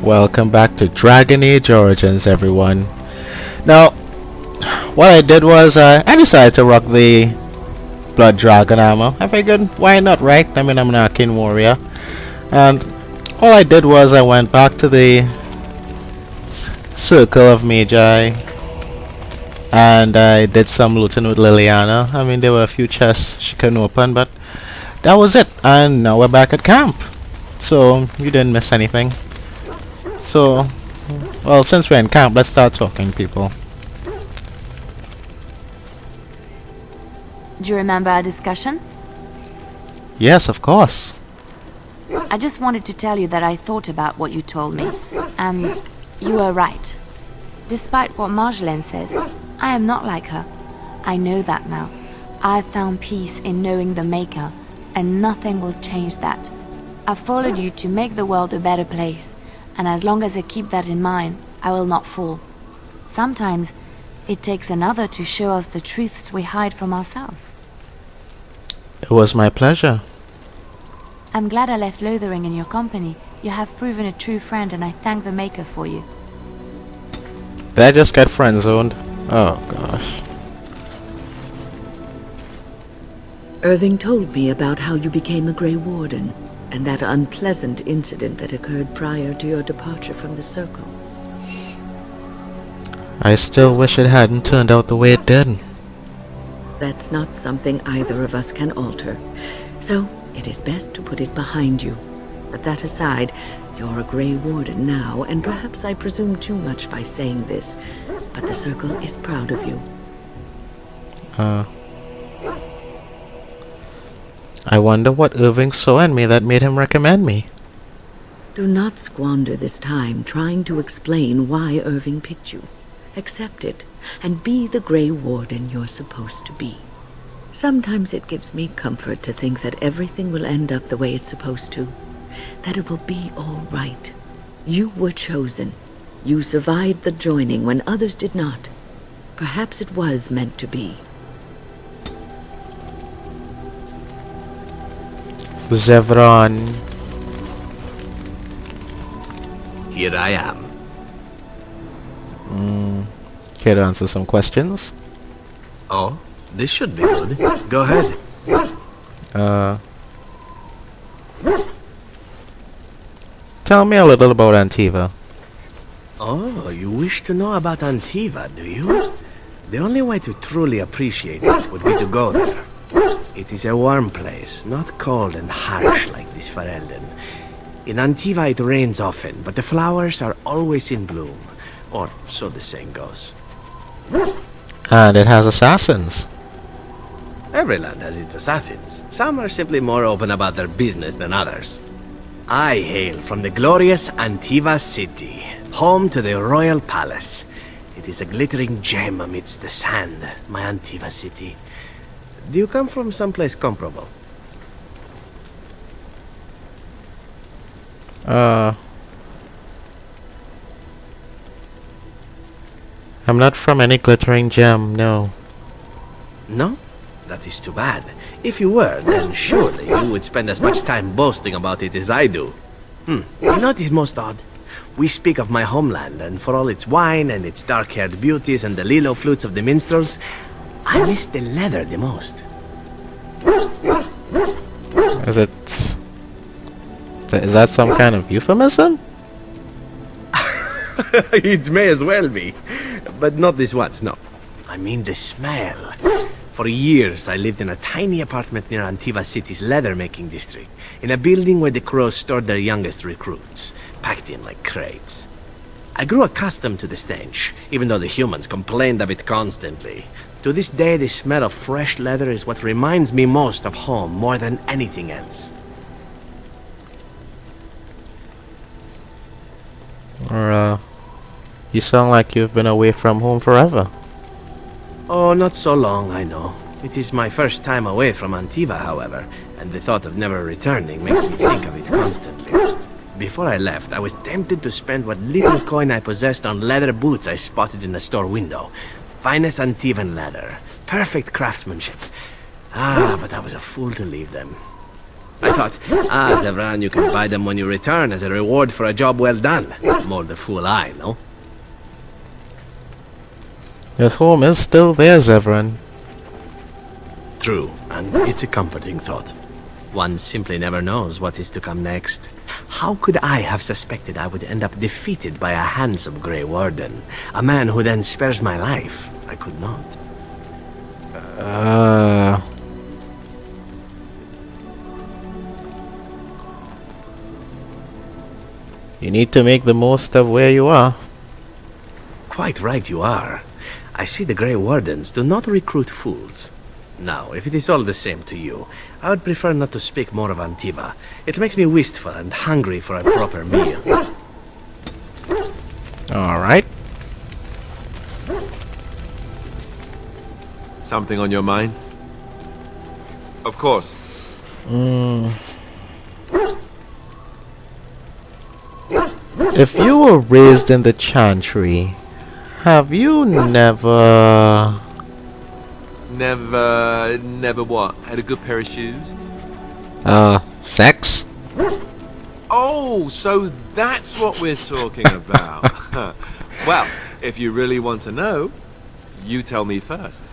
Welcome back to Dragon Age Origins, everyone. Now, what I did was I decided to rock the Blood Dragon armor. I figured, why not, right? I mean, I'm an arcane warrior. And all I did was I went back to the Circle of Magi and I did some looting with Liliana. I mean, there were a few chests she couldn't open, but that was it. And now we're back at camp. So, you didn't miss anything. So, well, since we're in camp, let's start talking, people. Do you remember our discussion? Yes, of course. I just wanted to tell you that I thought about what you told me, and you were right. Despite what Marjolaine says, I am not like her. I know that now. I've found peace in knowing the Maker, and nothing will change that. I've followed you to make the world a better place, and as long as I keep that in mind, I will not fall. Sometimes, it takes another to show us the truths we hide from ourselves. It was my pleasure. I'm glad I left Lothering in your company. You have proven a true friend, and I thank the Maker for you. Did I just get friend-zoned? Oh, gosh. Irving told me about how you became a Grey Warden, and that unpleasant incident that occurred prior to your departure from the Circle. I still wish it hadn't turned out the way it did. That's not something either of us can alter, so it is best to put it behind you. But that aside, you're a Grey Warden now, and perhaps I presume too much by saying this, but the Circle is proud of you. I wonder what Irving saw in me that made him recommend me. Do not squander this time trying to explain why Irving picked you. Accept it, and be the Grey Warden you're supposed to be. Sometimes it gives me comfort to think that everything will end up the way it's supposed to. That it will be all right. You were chosen. You survived the joining when others did not. Perhaps it was meant to be. Zevron. Here I am. Care to answer some questions? Oh, this should be good. Go ahead. Tell me a little about Antiva. Oh, you wish to know about Antiva, do you? The only way to truly appreciate it would be to go there. It is a warm place, not cold and harsh like this Ferelden. In Antiva it rains often, but the flowers are always in bloom. Or so the saying goes. And it has assassins. Every land has its assassins. Some are simply more open about their business than others. I hail from the glorious Antiva city, home to the royal palace. It is a glittering gem amidst the sand, my Antiva city. Do you come from someplace comparable? I'm not from any glittering gem, no. No? That is too bad. If you were, then surely you would spend as much time boasting about it as I do. You know what is most odd? We speak of my homeland, and for all its wine and its dark-haired beauties and the lilo flutes of the minstrels, I miss the leather the most. Is that some kind of euphemism? It may as well be. But not this once, no. I mean the smell. For years, I lived in a tiny apartment near Antiva City's leather-making district, in a building where the crows stored their youngest recruits, packed in like crates. I grew accustomed to the stench, even though the humans complained of it constantly. To this day, the smell of fresh leather is what reminds me most of home more than anything else. You sound like you've been away from home forever. Oh, not so long, I know. It is my first time away from Antiva, however, and the thought of never returning makes me think of it constantly. Before I left, I was tempted to spend what little coin I possessed on leather boots I spotted in a store window. Finest Antivan leather. Perfect craftsmanship. But I was a fool to leave them. I thought, Zevran, you can buy them when you return as a reward for a job well done. More the fool I, no? Your home is still there, Zevran. True, and it's a comforting thought. One simply never knows what is to come next. How could I have suspected I would end up defeated by a handsome Grey Warden? A man who then spares my life? I could not. You need to make the most of where you are. Quite right you are. I see the Grey Wardens do not recruit fools. Now, if it is all the same to you, I would prefer not to speak more of Antiva. It makes me wistful and hungry for a proper meal. Alright. Something on your mind? Of course. If you were raised in the Chantry, have you never... Never what? Had a good pair of shoes? Sex? Oh, so that's what we're talking about. Well, if you really want to know, you tell me first.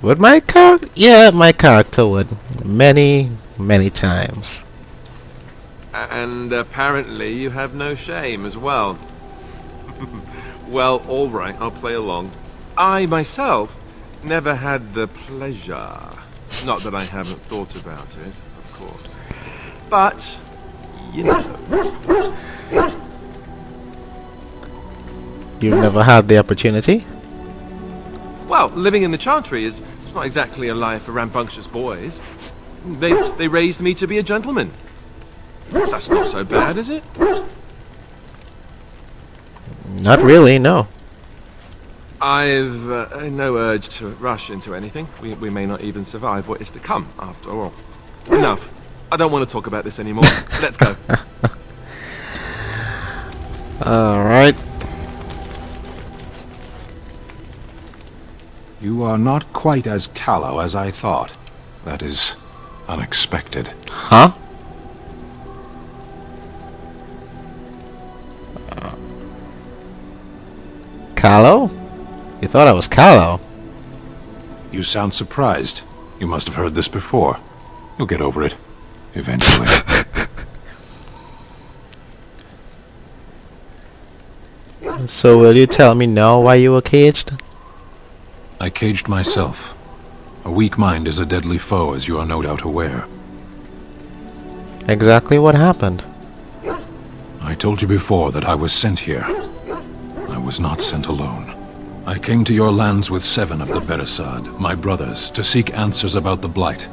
Would my character? Yeah, my character would. Many times. And apparently you have no shame as well. Well, alright, I'll play along. I, myself, never had the pleasure. Not that I haven't thought about it, of course. But, you know. You've never had the opportunity? Well, living in the Chantry is it's not exactly a life for rambunctious boys. They raised me to be a gentleman. That's not so bad, is it? Not really, no. I've no urge to rush into anything. We may not even survive what is to come, after all. Enough. I don't want to talk about this anymore. Let's go. Alright. You are not quite as callow as I thought. That is unexpected. Huh? Callow? You thought I was callow? You sound surprised. You must have heard this before. You'll get over it. Eventually. So will you tell me now why you were caged? I caged myself. A weak mind is a deadly foe, as you are no doubt aware. Exactly what happened? I told you before that I was sent here. I was not sent alone. I came to your lands with 7 of the Beresad, my brothers, to seek answers about the Blight.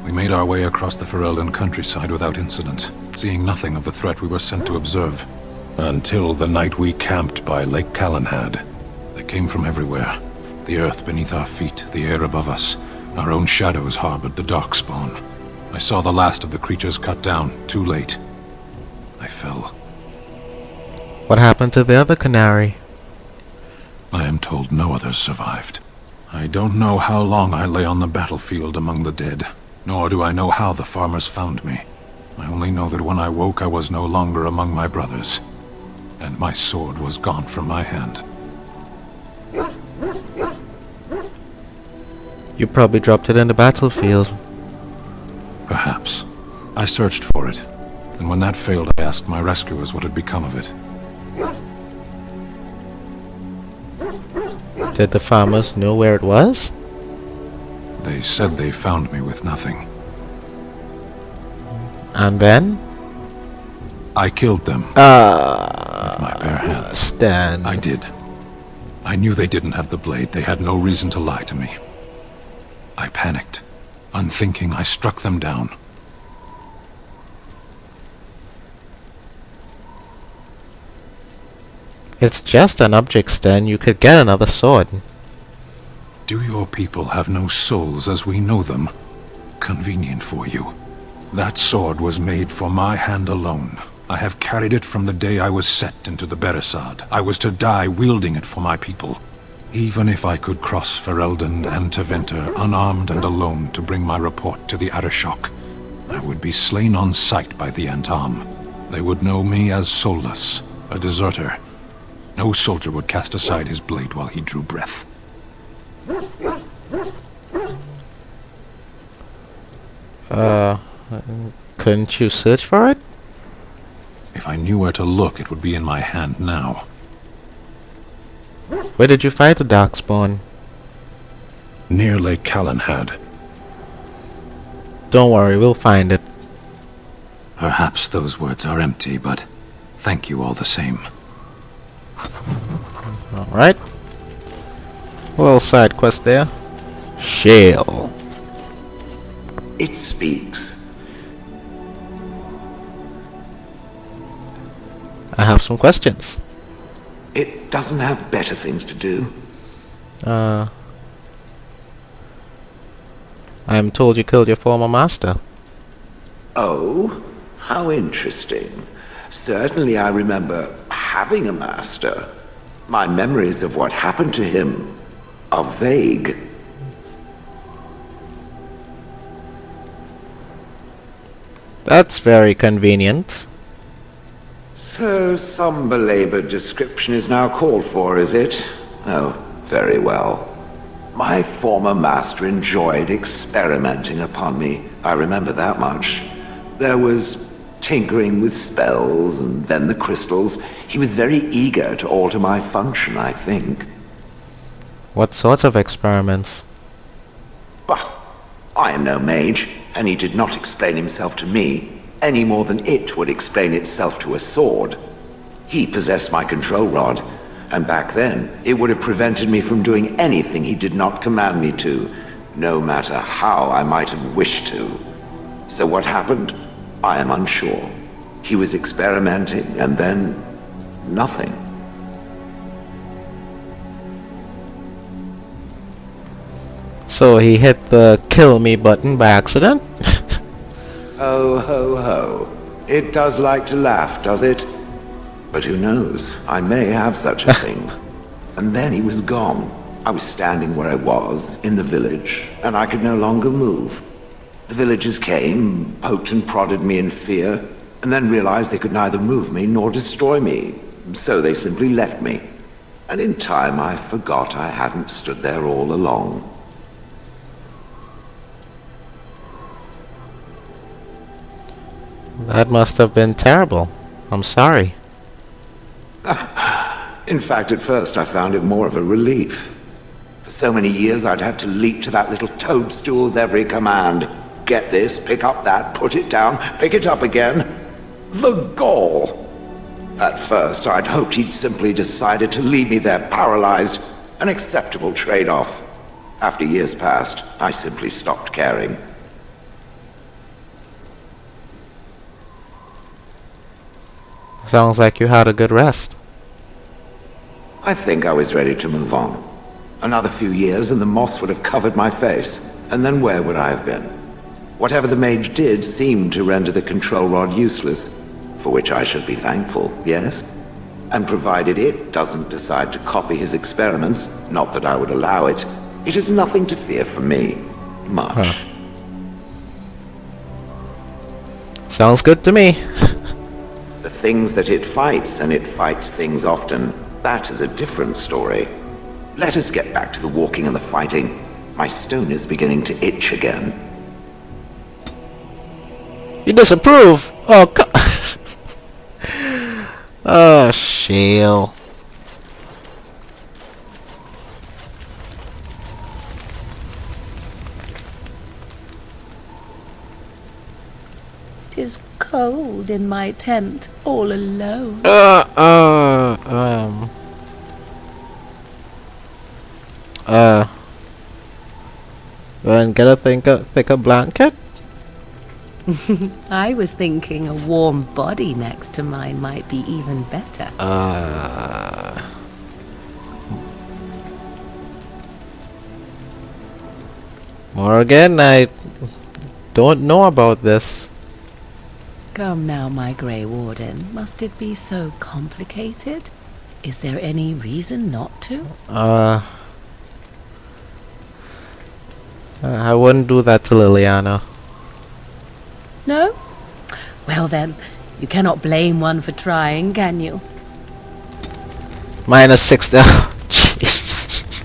We made our way across the Ferelden countryside without incident, seeing nothing of the threat we were sent to observe. Until the night we camped by Lake Calenhad. They came from everywhere. The earth beneath our feet, the air above us. Our own shadows harbored the darkspawn. I saw the last of the creatures cut down, too late. I fell. What happened to the other canary? I am told no others survived. I don't know how long I lay on the battlefield among the dead, nor do I know how the farmers found me. I only know that when I woke I was no longer among my brothers, and my sword was gone from my hand. You probably dropped it in the battlefield. Perhaps. I searched for it, and when that failed I asked my rescuers what had become of it. Did the farmers know where it was? They said they found me with nothing. And then? I killed them. With my bare hands. Stan. I did. I knew they didn't have the blade. They had no reason to lie to me. I panicked. Unthinking, I struck them down. It's just an object, Stan. You could get another sword. Do your people have no souls as we know them? Convenient for you. That sword was made for my hand alone. I have carried it from the day I was set into the Beresad. I was to die wielding it for my people. Even if I could cross Ferelden and Tevinter unarmed and alone to bring my report to the Arishok, I would be slain on sight by the Antam. They would know me as soulless, a deserter. No soldier would cast aside his blade while he drew breath. Couldn't you search for it? If I knew where to look, it would be in my hand now. Where did you find the Darkspawn? Near Lake Callanhad. Don't worry, we'll find it. Perhaps those words are empty, but thank you all the same. Alright. Little side quest there. Shale. It speaks. I have some questions. It doesn't have better things to do. I'm told you killed your former master. Oh, how interesting. Certainly I remember having a master. My memories of what happened to him are vague. That's very convenient. So some belabored description is now called for, is it? Oh, very well. My former master enjoyed experimenting upon me. I remember that much. There was tinkering with spells, and then the crystals. He was very eager to alter my function, I think. What sorts of experiments? Bah! I am no mage, and he did not explain himself to me, any more than it would explain itself to a sword. He possessed my control rod, and back then, it would have prevented me from doing anything he did not command me to, no matter how I might have wished to. So what happened? I am unsure. He was experimenting, and then nothing. So he hit the kill me button by accident? Ho, ho, ho. It does like to laugh, does it? But who knows? I may have such a thing. And then he was gone. I was standing where I was, in the village, and I could no longer move. The villagers came, poked and prodded me in fear, and then realized they could neither move me nor destroy me. So they simply left me. And in time I forgot I hadn't stood there all along. That must have been terrible. I'm sorry. In fact, at first I found it more of a relief. For so many years I'd had to leap to that little toadstool's every command. Get this, pick up that, put it down, pick it up again. The gall! At first I'd hoped he'd simply decided to leave me there paralyzed, an acceptable trade-off. After years passed, I simply stopped caring. Sounds like you had a good rest. I think I was ready to move on. Another few years and the moss would have covered my face, and then where would I have been? Whatever the mage did seemed to render the control rod useless, for which I should be thankful, yes? And provided it doesn't decide to copy his experiments, not that I would allow it, it is nothing to fear from me. Much. Sounds good to me. The things that it fights, and it fights things often, that is a different story. Let us get back to the walking and the fighting. My stone is beginning to itch again. You disapprove? Oh, oh, Shale. "'Tis cold in my tent, all alone." Then get a thicker blanket? I was thinking a warm body next to mine might be even better. Morgan, I don't know about this. Come now, my Grey Warden. Must it be so complicated? Is there any reason not to? I wouldn't do that to Liliana. No? Well then, you cannot blame one for trying, can you? -6 down. Jesus.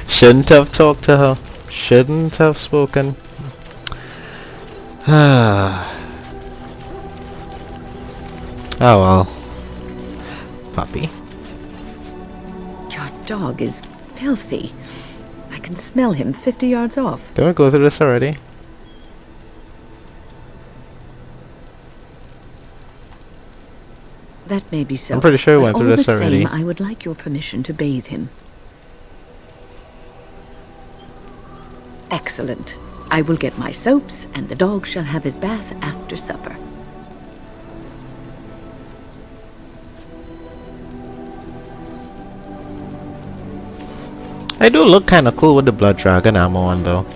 Shouldn't have talked to her. Shouldn't have spoken. Oh well. Puppy. Your dog is filthy. I can smell him 50 yards off. Didn't we go through this already? That may be so. I'm pretty sure we but went through all this the already. Same, I would like your permission to bathe him. Excellent. I will get my soaps, and the dog shall have his bath after supper. I do look kind of cool with the blood dragon ammo on though.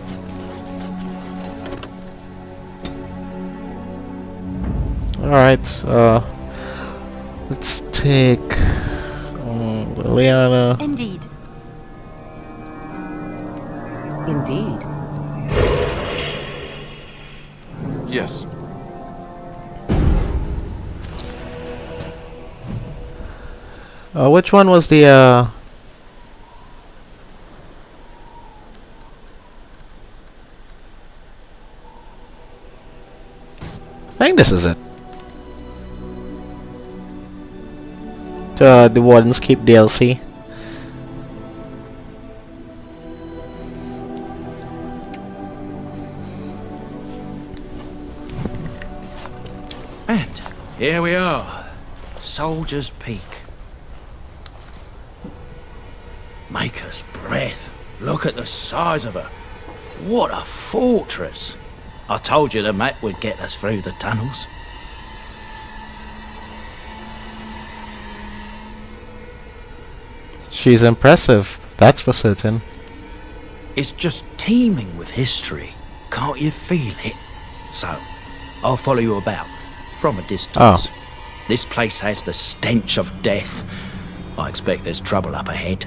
Alright, let's take Liliana. Indeed. Indeed. Yes. Which one was the I think this is it. The Warden's Keep DLC. And here we are, Soldier's Peak. Maker's breath. Look at the size of her. What a fortress. I told you the map would get us through the tunnels. She's impressive, that's for certain. It's just teeming with history. Can't you feel it? So, I'll follow you about, from a distance. Oh. This place has the stench of death. I expect there's trouble up ahead.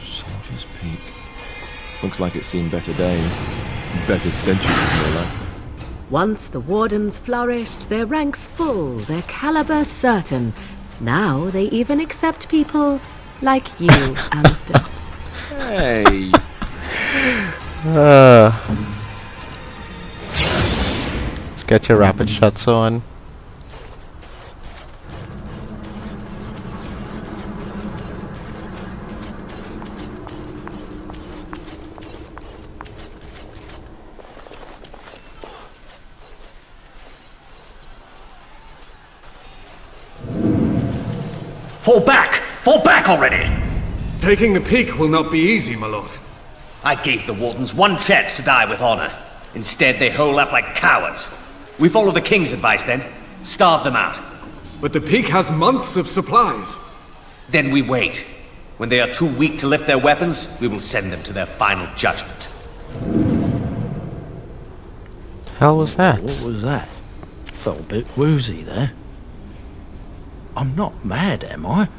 Soldier's Peak. Looks like it's seen better days. Better centuries, more like. Once the Wardens flourished, their ranks full, their caliber certain. Now they even accept people like you, Alistair. Hey! Let's get your rapid shots on. Fall back! Fall back already! Taking the peak will not be easy, my lord. I gave the Wardens one chance to die with honor. Instead, they hole up like cowards. We follow the King's advice then. Starve them out. But the peak has months of supplies. Then we wait. When they are too weak to lift their weapons, we will send them to their final judgment. Hell was that? What was that? Felt a bit woozy there. I'm not mad, am I?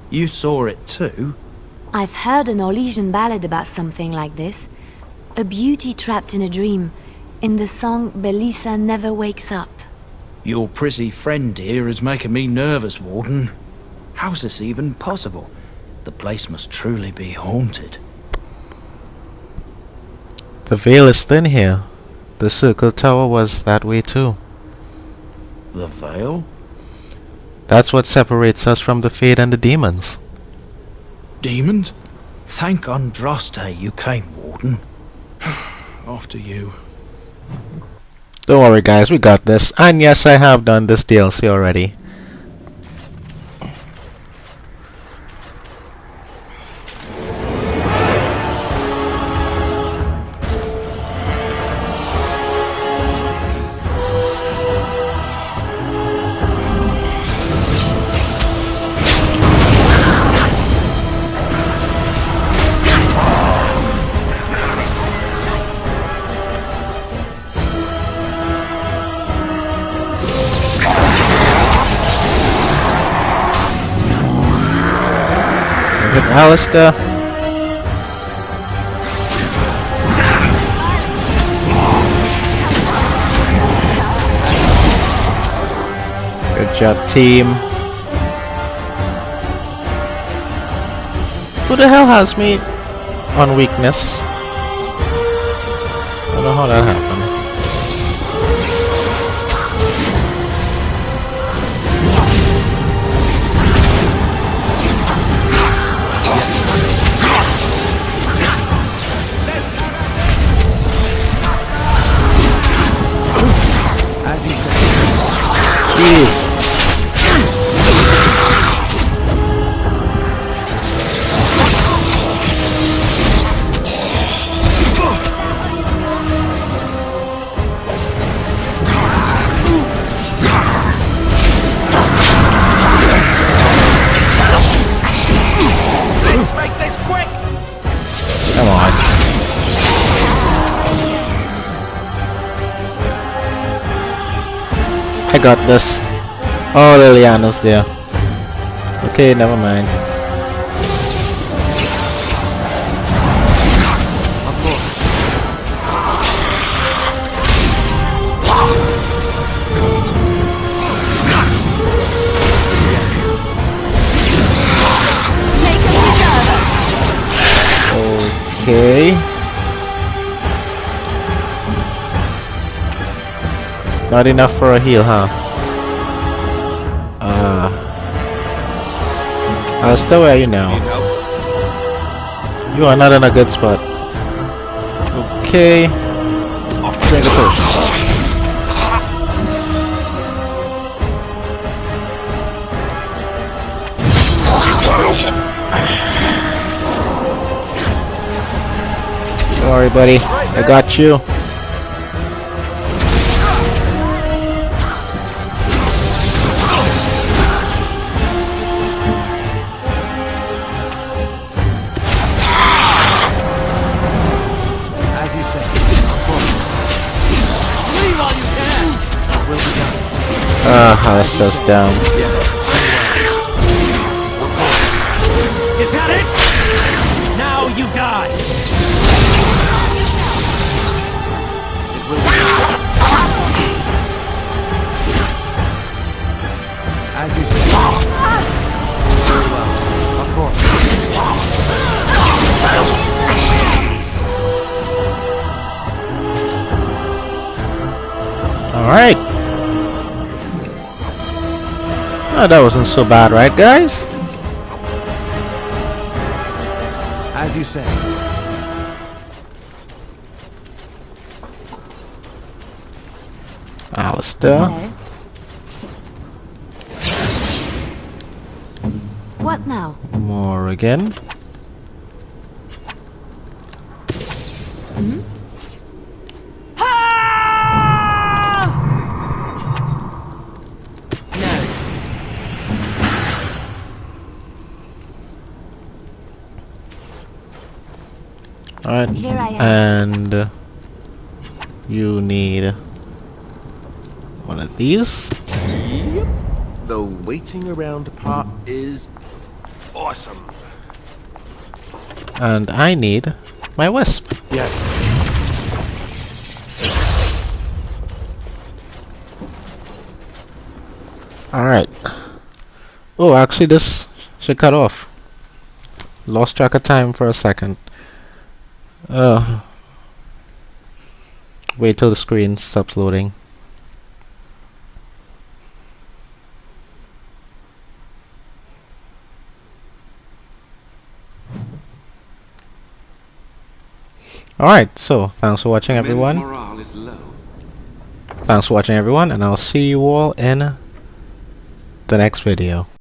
You saw it too. I've heard an Orlesian ballad about something like this. A beauty trapped in a dream. In the song, Belisa never wakes up. Your prissy friend here is making me nervous, Warden. How's this even possible? The place must truly be haunted. The veil is thin here. The circle tower was that way too. The veil? That's what separates us from the Fade and the demons. Demons? Thank Andraste you came, Warden. After you. Don't worry guys, we got this. And yes, I have done this DLC already. Alistair. Good job, team. Who the hell has me on weakness? I don't know how that happened. Jeez. Let's make this quick! Come on. I got this. Oh, Liliana's there. Okay, never mind. Okay. Not enough for a heal, huh? Alistair, where are you now? You are not in a good spot. Okay. Drink a potion. Don't worry, buddy. I got you. Alistair's down. Is that it? Now you die! As you say. Very well. Of course. Alright. Oh, that wasn't so bad, right, guys? As you say. Alistair. What now? More again. Alright, Here I am. and you need one of these. Yep. The waiting around part is awesome. And I need my wisp. Yes. Alright. Oh, actually this should cut off. Lost track of time for a second. Wait till the screen stops loading. Alright, so thanks for watching, everyone. Morale is low. Thanks for watching, everyone, and I'll see you all in the next video.